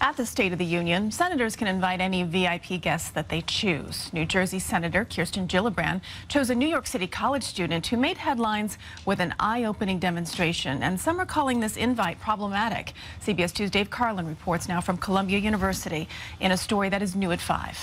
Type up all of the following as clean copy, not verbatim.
At the State of the Union, senators can invite any VIP guests that they choose. New Jersey Senator Kirsten Gillibrand chose a New York City college student who made headlines with an eye-opening demonstration, and some are calling this invite problematic. CBS 2's Dave Carlin reports now from Columbia University in a story that is new at 5.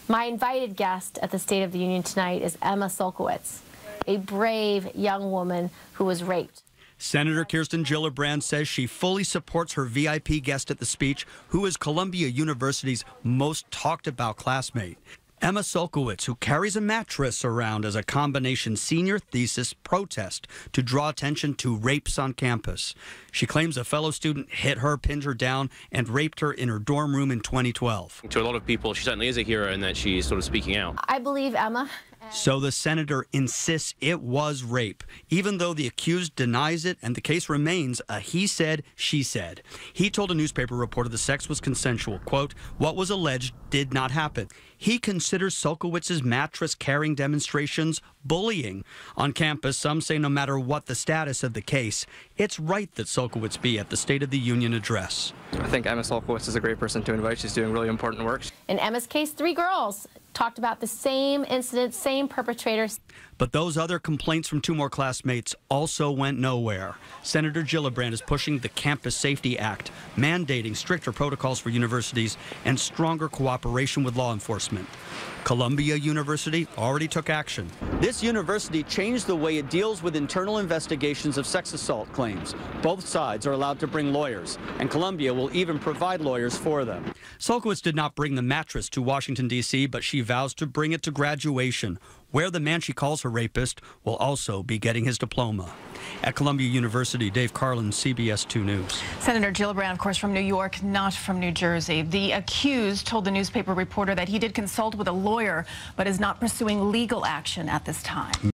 My invited guest at the State of the Union tonight is Emma Sulkowicz, a brave young woman who was raped. Senator Kirsten Gillibrand says she fully supports her VIP guest at the speech, who is Columbia University's most talked about classmate. Emma Sulkowicz, who carries a mattress around as a combination senior thesis protest to draw attention to rapes on campus. She claims a fellow student hit her, pinned her down, and raped her in her dorm room in 2012. To a lot of people, she certainly is a hero in that she's sort of speaking out. I believe Emma. So the senator insists it was rape, even though the accused denies it, and the case remains a he said, she said. He told a newspaper reporter the sex was consensual. Quote, what was alleged did not happen. He considers Sulkowicz's mattress-carrying demonstrations bullying. On campus, some say no matter what the status of the case, it's right that Sulkowicz be at the State of the Union address. I think Emma Sulkowicz is a great person to invite. She's doing really important work. In Emma's case, 3 girls talked about the same incident, same perpetrators. But those other complaints from 2 more classmates also went nowhere. Senator Gillibrand is pushing the Campus Safety Act, mandating stricter protocols for universities and stronger cooperation with law enforcement. Columbia University already took action. This university changed the way it deals with internal investigations of sex assault claims. Both sides are allowed to bring lawyers, and Columbia will even provide lawyers for them. Sulkowicz did not bring the mattress to Washington, D.C., but she vows to bring it to graduation, where the man she calls her rapist will also be getting his diploma. At Columbia University, Dave Carlin, CBS 2 News. Senator Gillibrand, of course, from New York, not from New Jersey. The accused told the newspaper reporter that he did consult with a lawyer, but is not pursuing legal action at this time.